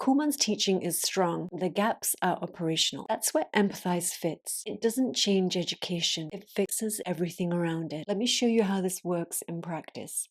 Kuhlman's teaching is strong, the gaps are operational. That's where Empathize fits. It doesn't change education, it fixes everything around it. Let me show you how this works in practice.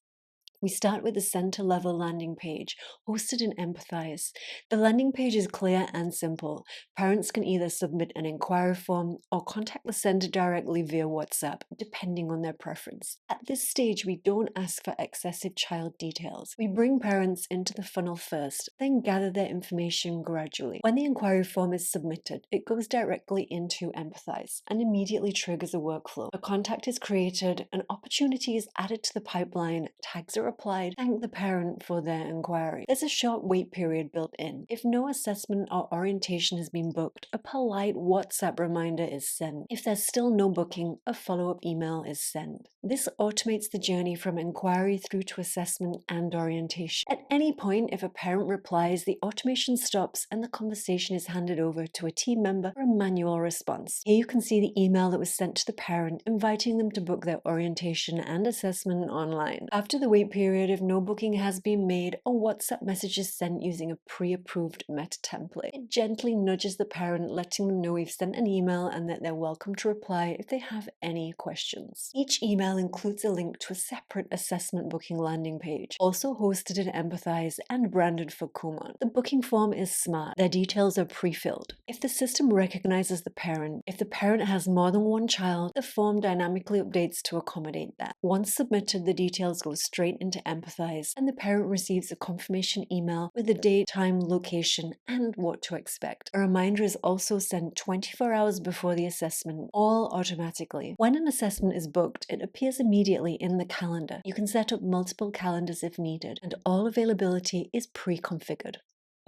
We start with the center level landing page, hosted in Empathize. The landing page is clear and simple. Parents can either submit an inquiry form or contact the center directly via WhatsApp, depending on their preference. At this stage, we don't ask for excessive child details. We bring parents into the funnel first, then gather their information gradually. When the inquiry form is submitted, it goes directly into Empathize and immediately triggers a workflow. A contact is created, an opportunity is added to the pipeline, tags are applied, thank the parent for their inquiry. There's a short wait period built in. If no assessment or orientation has been booked, a polite WhatsApp reminder is sent. If there's still no booking, a follow-up email is sent. This automates the journey from inquiry through to assessment and orientation. At any point, if a parent replies, the automation stops and the conversation is handed over to a team member for a manual response. Here you can see the email that was sent to the parent, inviting them to book their orientation and assessment online. After the wait period, if no booking has been made, a WhatsApp message is sent using a pre-approved meta template. It gently nudges the parent, letting them know we've sent an email and that they're welcome to reply if they have any questions. Each email includes a link to a separate assessment booking landing page, also hosted in Empathize and branded for Kuhlman. The booking form is smart. Their details are pre-filled. If the system recognizes the parent, if the parent has more than one child, the form dynamically updates to accommodate that. Once submitted, the details go straight into Empathize, and the parent receives a confirmation email with the date, time, location, and what to expect. A reminder is also sent 24 hours before the assessment, all automatically. When an assessment is booked, it appears immediately in the calendar. You can set up multiple calendars if needed, and all availability is pre-configured.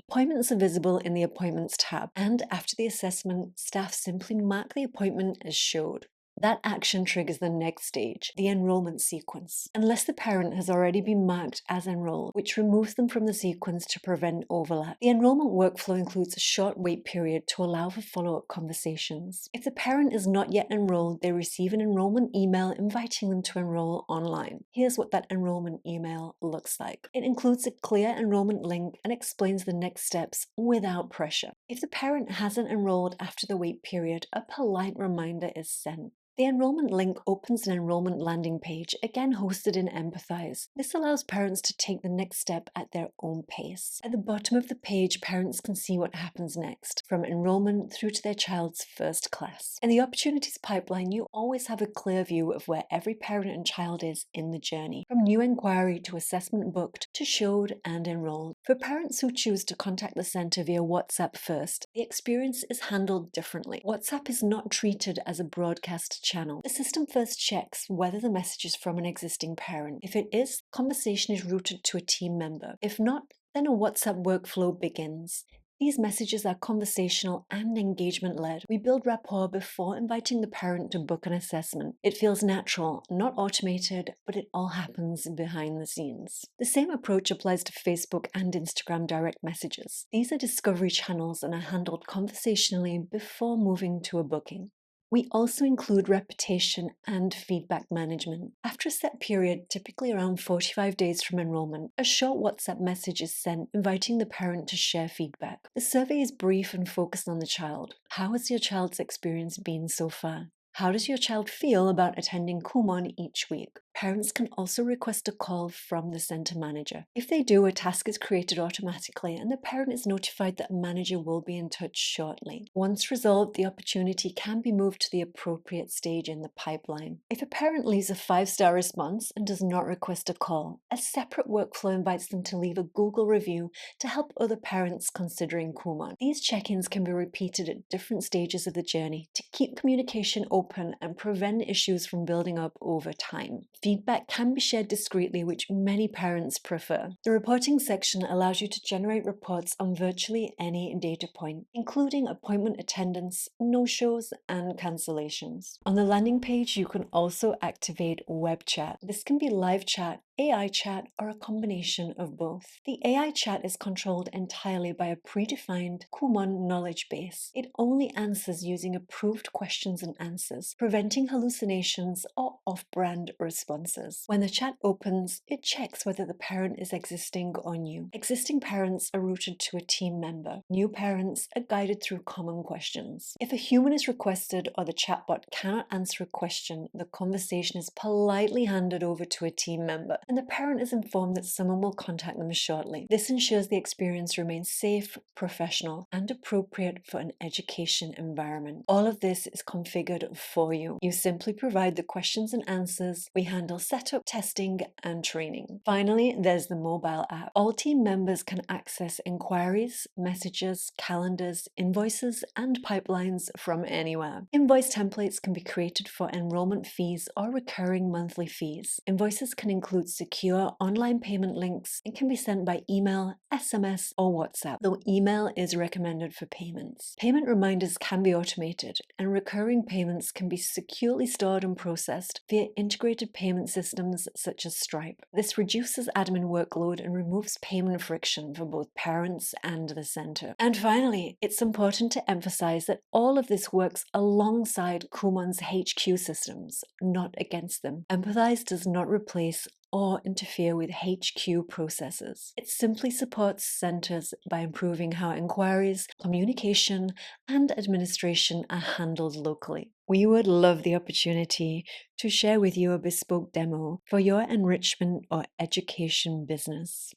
Appointments are visible in the Appointments tab, and after the assessment, staff simply mark the appointment as showed. That action triggers the next stage, the enrollment sequence, unless the parent has already been marked as enrolled, which removes them from the sequence to prevent overlap. The enrollment workflow includes a short wait period to allow for follow-up conversations. If the parent is not yet enrolled, they receive an enrollment email inviting them to enroll online. Here's what that enrollment email looks like. It includes a clear enrollment link and explains the next steps without pressure. If the parent hasn't enrolled after the wait period, a polite reminder is sent. The enrollment link opens an enrollment landing page, again hosted in Empathize. This allows parents to take the next step at their own pace. At the bottom of the page, parents can see what happens next, from enrollment through to their child's first class. In the opportunities pipeline, you always have a clear view of where every parent and child is in the journey, from new inquiry to assessment booked to showed and enrolled. For parents who choose to contact the center via WhatsApp first, the experience is handled differently. WhatsApp is not treated as a broadcast channel. The system first checks whether the message is from an existing parent. If it is, conversation is routed to a team member. If not, then a WhatsApp workflow begins. These messages are conversational and engagement-led. We build rapport before inviting the parent to book an assessment. It feels natural, not automated, but it all happens behind the scenes. The same approach applies to Facebook and Instagram direct messages. These are discovery channels and are handled conversationally before moving to a booking. We also include reputation and feedback management. After a set period, typically around 45 days from enrollment, a short WhatsApp message is sent inviting the parent to share feedback. The survey is brief and focused on the child. How has your child's experience been so far? How does your child feel about attending Kuhlman each week? Parents can also request a call from the center manager. If they do, a task is created automatically and the parent is notified that a manager will be in touch shortly. Once resolved, the opportunity can be moved to the appropriate stage in the pipeline. If a parent leaves a 5-star response and does not request a call, a separate workflow invites them to leave a Google review to help other parents considering Kuhlman. These check-ins can be repeated at different stages of the journey to keep communication open and prevent issues from building up over time. Feedback can be shared discreetly, which many parents prefer. The reporting section allows you to generate reports on virtually any data point, including appointment attendance, no-shows, and cancellations. On the landing page, you can also activate web chat. This can be live chat AI chat, or a combination of both. The AI chat is controlled entirely by a predefined Kumon knowledge base. It only answers using approved questions and answers, preventing hallucinations or off-brand responses. When the chat opens, it checks whether the parent is existing or new. Existing parents are routed to a team member. New parents are guided through common questions. If a human is requested or the chatbot cannot answer a question, the conversation is politely handed over to a team member, and the parent is informed that someone will contact them shortly. This ensures the experience remains safe, professional, and appropriate for an education environment. All of this is configured for you. You simply provide the questions and answers. We handle setup, testing, and training. Finally, there's the mobile app. All team members can access inquiries, messages, calendars, invoices, and pipelines from anywhere. Invoice templates can be created for enrollment fees or recurring monthly fees. Invoices can include secure online payment links and can be sent by email, SMS, or WhatsApp, though email is recommended for payments. Payment reminders can be automated, and recurring payments can be securely stored and processed via integrated payment systems such as Stripe. This reduces admin workload and removes payment friction for both parents and the center. And finally, it's important to emphasize that all of this works alongside Kumon's HQ systems, not against them. Empathize does not replace or interfere with HQ processes. It simply supports centers by improving how inquiries, communication, and administration are handled locally. We would love the opportunity to share with you a bespoke demo for your enrichment or education business.